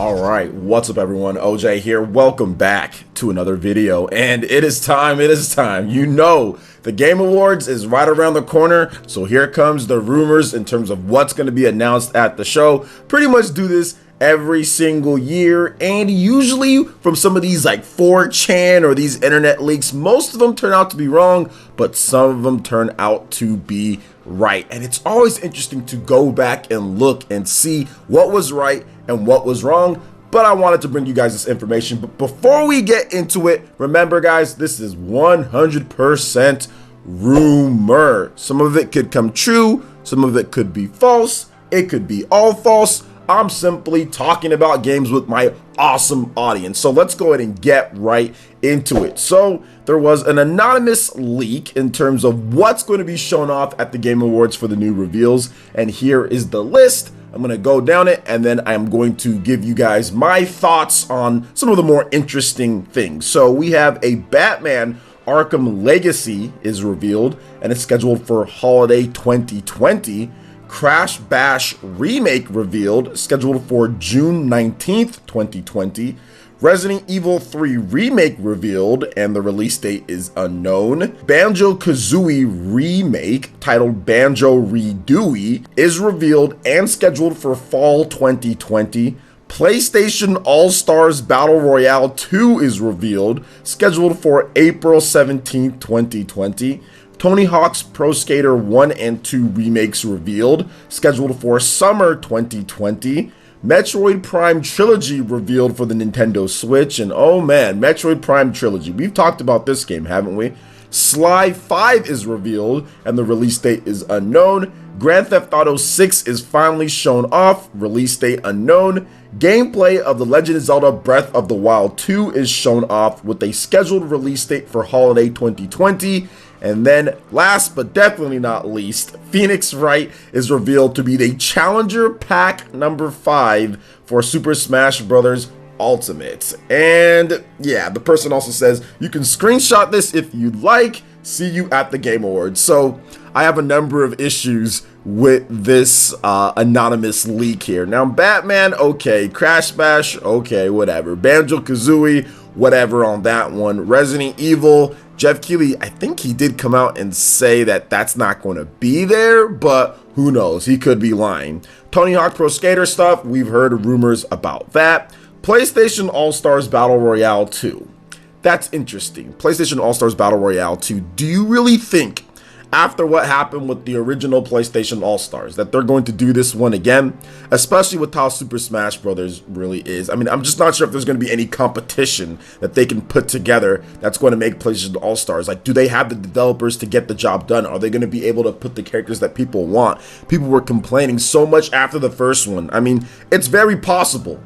Alright, what's up everyone? OJ here. Welcome back to another video. And it is time. You know, the Game Awards is right around the corner. So here comes the rumors in terms of what's going to be announced at the show. Pretty much do this every single year, and usually from some of these like 4chan or these internet leaks, most of them turn out to be wrong, but some of them turn out to be right. And it's always interesting to go back and look and see what was right and what was wrong. But I wanted to bring you guys this information. But before we get into it, remember guys, this is 100% rumor. Some of it could come true, some of it could be false, it could be all false. I'm simply talking about games with my awesome audience. So let's go ahead and get right into it. So there was an anonymous leak in terms of what's going to be shown off at the Game Awards for the new reveals. And here is the list. I'm going to go down it and then I'm going to give you guys my thoughts on some of the more interesting things. So we have a Batman Arkham Legacy is revealed and it's scheduled for holiday 2020. Crash Bash Remake revealed, scheduled for June 19th, 2020. Resident Evil 3 Remake revealed, and the release date is unknown. Banjo-Kazooie Remake, titled Banjo-Redooey, is revealed and scheduled for fall 2020. PlayStation All-Stars Battle Royale 2 is revealed, scheduled for April 17th, 2020. Tony Hawk's Pro Skater 1 and 2 remakes revealed, scheduled for summer 2020. Metroid Prime Trilogy revealed for the Nintendo Switch, and oh man, Metroid Prime Trilogy. We've talked about this game, haven't we? Sly 5 is revealed, and the release date is unknown. Grand Theft Auto 6 is finally shown off, release date unknown. Gameplay of The Legend of Zelda Breath of the Wild 2 is shown off with a scheduled release date for holiday 2020. And then, last but definitely not least, Phoenix Wright is revealed to be the Challenger Pack number 5 for Super Smash Bros. Ultimate. And yeah, the person also says, you can screenshot this if you'd like. See you at the Game Awards. So I have a number of issues with this anonymous leak here. Now, Batman, okay. Crash Bash, okay, whatever. Banjo-Kazooie, whatever on that one. Resident Evil, Jeff Keighley, I think he did come out and say that that's not going to be there, but who knows? He could be lying. Tony Hawk Pro Skater stuff, we've heard rumors about that. PlayStation All-Stars Battle Royale 2. That's interesting. PlayStation All-Stars Battle Royale 2. Do you really think, after what happened with the original PlayStation All-Stars, that they're going to do this one again? Especially with how Super Smash Bros. Really is. I mean, I'm just not sure if there's going to be any competition that they can put together that's going to make PlayStation All-Stars. Like, do they have the developers to get the job done? Are they going to be able to put the characters that people want? People were complaining so much after the first one. I mean, it's very possible.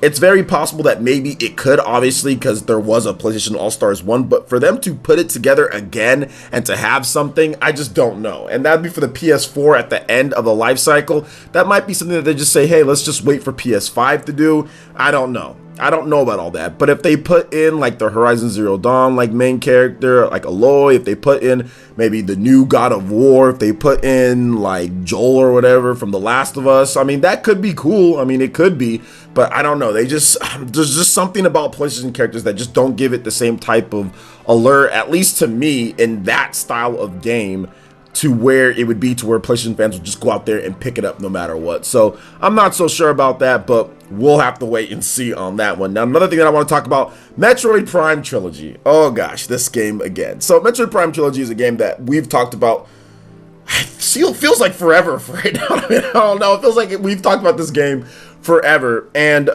It's very possible that maybe it could, obviously, because there was a PlayStation All-Stars 1, but for them to put it together again and to have something, I just don't know. And that'd be for the PS4 at the end of the life cycle. That might be something that they just say, hey, let's just wait for PS5 to do. I don't know. I don't know about all that, but if they put in like the Horizon Zero Dawn like main character, like Aloy, if they put in maybe the new God of War, if they put in like Joel or whatever from The Last of Us, I mean, that could be cool. I mean, it could be, but I don't know. There's just something about PlayStation characters that just don't give it the same type of allure, at least to me, in that style of game, to where it would be to where PlayStation fans would just go out there and pick it up no matter what. So I'm not so sure about that, but we'll have to wait and see on that one. Now, another thing that I want to talk about, Metroid Prime Trilogy. Oh gosh, this game again. So Metroid Prime Trilogy is a game that we've talked about, feels like forever right now. I mean, I don't know, it feels like we've talked about this game forever. And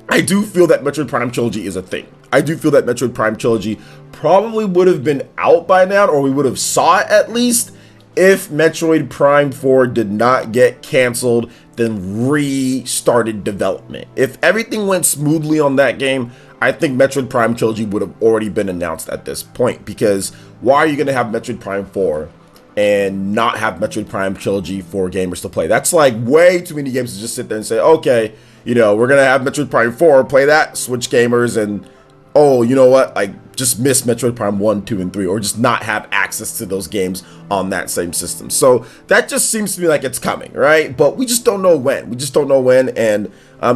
I do feel that Metroid Prime Trilogy is a thing. I do feel that Metroid Prime Trilogy probably would have been out by now, or we would have saw it at least, if Metroid Prime 4 did not get canceled, then restarted development. If everything went smoothly on that game, I think Metroid Prime Trilogy would have already been announced at this point, because why are you going to have Metroid Prime 4 and not have Metroid Prime Trilogy for gamers to play? That's like way too many games to just sit there and say, okay, you know, we're going to have Metroid Prime 4, play that, Switch gamers, and oh, you know what, like just miss Metroid Prime 1, 2, and 3, or just not have access to those games on that same system. So that just seems to me like it's coming, right? But we just don't know when. We just don't know when, and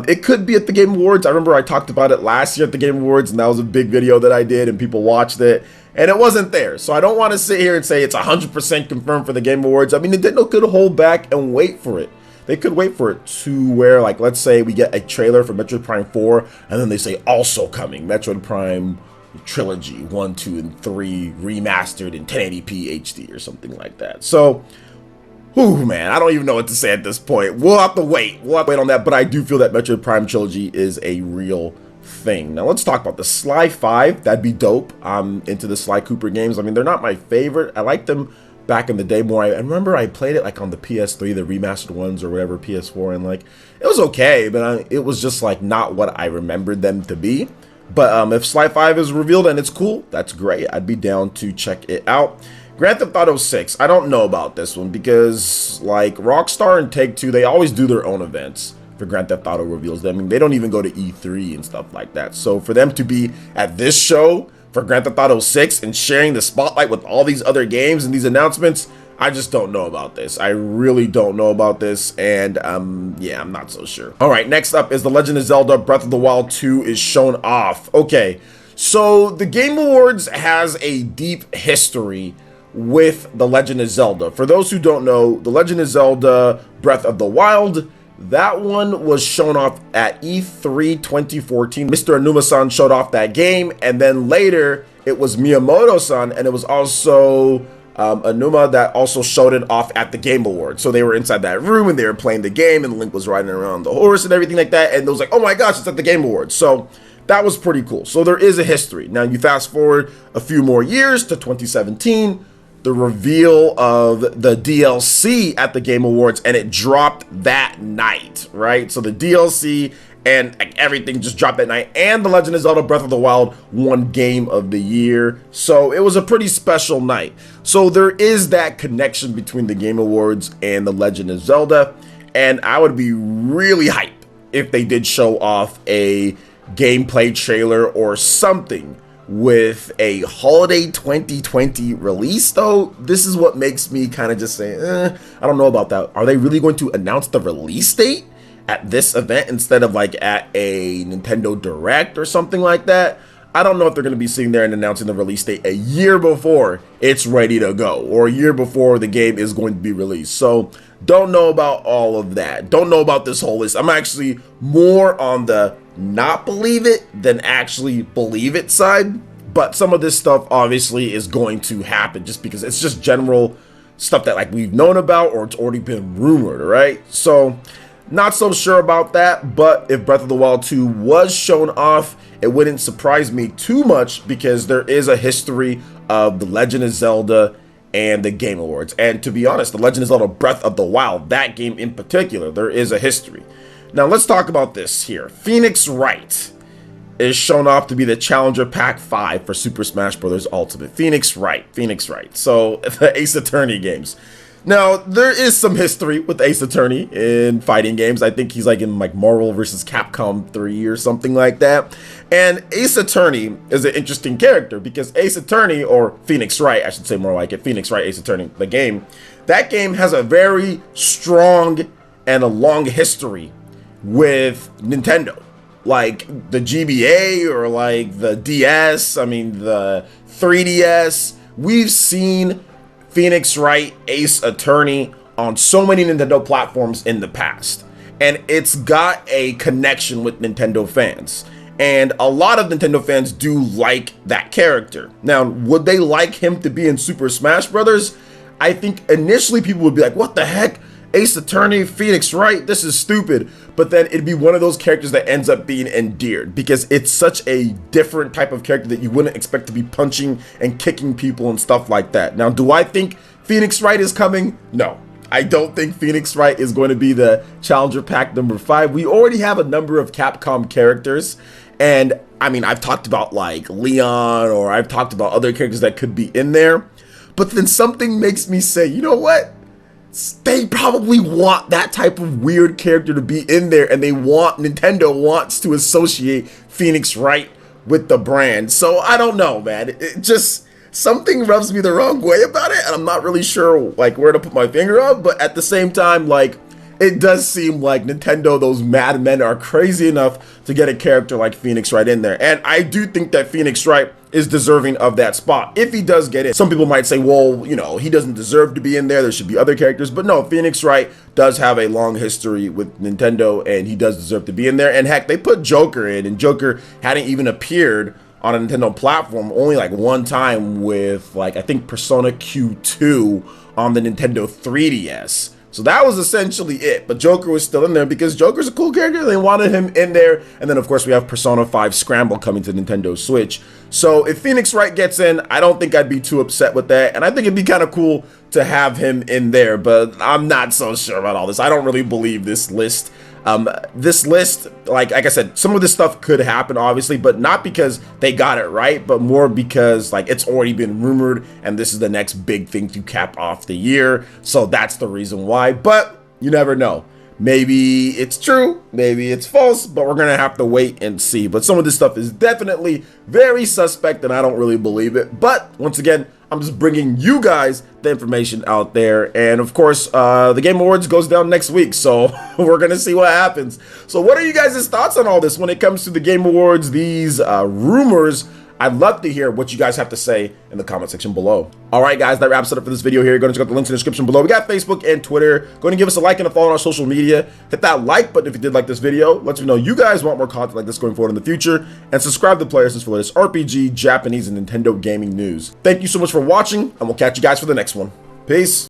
it could be at the Game Awards. I remember I talked about it last year at the Game Awards, and that was a big video that I did, and people watched it, and it wasn't there. So I don't want to sit here and say it's 100% confirmed for the Game Awards. I mean, Nintendo could hold back and wait for it. They could wait for it to where, like, let's say we get a trailer for Metroid Prime 4, and then they say also coming, Metroid Prime Trilogy 1, 2, and 3 remastered in 1080p HD or something like that. So, whew, man, I don't even know what to say at this point. We'll have to wait. We'll have to wait on that, but I do feel that Metroid Prime Trilogy is a real thing. Now, let's talk about the Sly 5. That'd be dope. I'm into the Sly Cooper games. I mean, they're not my favorite. I like them back in the day more. I remember I played it like on the PS3, the remastered ones or whatever, PS4, and like it was okay, but it was just like not what I remembered them to be. But if Sly 5 is revealed and it's cool, that's great. I'd be down to check it out. Grand Theft Auto 6, I don't know about this one because like Rockstar and Take-Two, they always do their own events for Grand Theft Auto reveals. I mean, they don't even go to E3 and stuff like that. So for them to be at this show for Grand Theft Auto 6 and sharing the spotlight with all these other games and these announcements, I just don't know about this. I really don't know about this, and yeah, I'm not so sure. All right, next up is The Legend of Zelda Breath of the Wild 2 is shown off. Okay, so the Game Awards has a deep history with The Legend of Zelda. For those who don't know, The Legend of Zelda Breath of the Wild, that one was shown off at E3 2014. Mr. Anuma-san showed off that game, and then later it was Miyamoto-san, and it was also Anuma that also showed it off at the Game Awards. So they were inside that room and they were playing the game, and Link was riding around the horse and everything like that, and it was like, oh my gosh, it's at the Game Awards. So that was pretty cool. So there is a history. Now you fast forward a few more years to 2017, the reveal of the DLC at the Game Awards, and it dropped that night, right? So the DLC and like, everything just dropped that night, and The Legend of Zelda Breath of the Wild won Game of the Year. So it was a pretty special night. So there is that connection between the Game Awards and The Legend of Zelda, and I would be really hyped if they did show off a gameplay trailer or something with a holiday 2020 release. Though this is what makes me kind of just say, I don't know about that. Are they really going to announce the release date at this event instead of like at a Nintendo Direct or something like that? I don't know if they're going to be sitting there and announcing the release date a year before it's ready to go, or a year before the game is going to be released. So don't know about all of that. Don't know about this whole list. I'm actually more on the not believe it than actually believe it side. But some of this stuff obviously is going to happen just because it's just general stuff that like we've known about or it's already been rumored, right? So not so sure about that, but if Breath of the Wild 2 was shown off, it wouldn't surprise me too much because there is a history of The Legend of Zelda and the Game Awards. And to be honest, The Legend of Zelda Breath of the Wild, that game in particular, there is a history. Now let's talk about this here. Phoenix Wright is shown off to be the Challenger Pack 5 for Super Smash Bros. Ultimate. Phoenix Wright. So the Ace Attorney games. Now, there is some history with Ace Attorney in fighting games. I think he's like in like Marvel vs. Capcom 3 or something like that. And Ace Attorney is an interesting character because Ace Attorney, or Phoenix Wright, I should say more like it, Phoenix Wright, Ace Attorney, the game, that game has a very strong and a long history with Nintendo. Like the GBA or like the DS, I mean the 3DS, we've seen Phoenix Wright, Ace Attorney on so many Nintendo platforms in the past. And it's got a connection with Nintendo fans. And a lot of Nintendo fans do like that character. Now, would they like him to be in Super Smash Bros.? I think initially people would be like, what the heck? Ace Attorney, Phoenix Wright, this is stupid. But then it'd be one of those characters that ends up being endeared because it's such a different type of character that you wouldn't expect to be punching and kicking people and stuff like that. Now, do I think Phoenix Wright is coming? No, I don't think Phoenix Wright is going to be the Challenger Pack number 5. We already have a number of Capcom characters. And I mean, I've talked about like Leon, or I've talked about other characters that could be in there. But then something makes me say, you know what? They probably want that type of weird character to be in there, and Nintendo wants to associate Phoenix Wright with the brand. So I don't know, man. It just, something rubs me the wrong way about it, and I'm not really sure like where to put my finger on, but at the same time, like, it does seem like Nintendo, those madmen, are crazy enough to get a character like Phoenix Wright in there. And I do think that Phoenix Wright is deserving of that spot if he does get in. Some people might say, well, you know, he doesn't deserve to be in there. There should be other characters. But no, Phoenix Wright does have a long history with Nintendo, and he does deserve to be in there. And heck, they put Joker in, and Joker hadn't even appeared on a Nintendo platform only like one time with, like, I think Persona Q2 on the Nintendo 3DS. So that was essentially it, but Joker was still in there because Joker's a cool character. They wanted him in there. And then, of course, we have Persona 5 Scramble coming to Nintendo Switch. So if Phoenix Wright gets in, I don't think I'd be too upset with that. And I think it'd be kind of cool to have him in there, but I'm not so sure about all this. I don't really believe this list. This list, like I said, some of this stuff could happen, obviously, but not because they got it right, but more because, like, it's already been rumored, and this is the next big thing to cap off the year. So that's the reason why, but you never know. Maybe it's true, maybe it's false, but we're gonna have to wait and see. But some of this stuff is definitely very suspect, and I don't really believe it. But once again, I'm just bringing you guys the information out there. And of course, the Game Awards goes down next week, so we're gonna see what happens. So what are you guys' thoughts on all this when it comes to the Game Awards, these rumors? I'd love to hear what you guys have to say in the comment section below. All right, guys, that wraps it up for this video here. Go and check out the links in the description below. We got Facebook and Twitter. Go and give us a like and a follow on our social media. Hit that like button if you did like this video. Let me know you guys want more content like this going forward in the future. And subscribe to PlayerEssence for the latest RPG, Japanese, and Nintendo gaming news. Thank you so much for watching, and we'll catch you guys for the next one. Peace.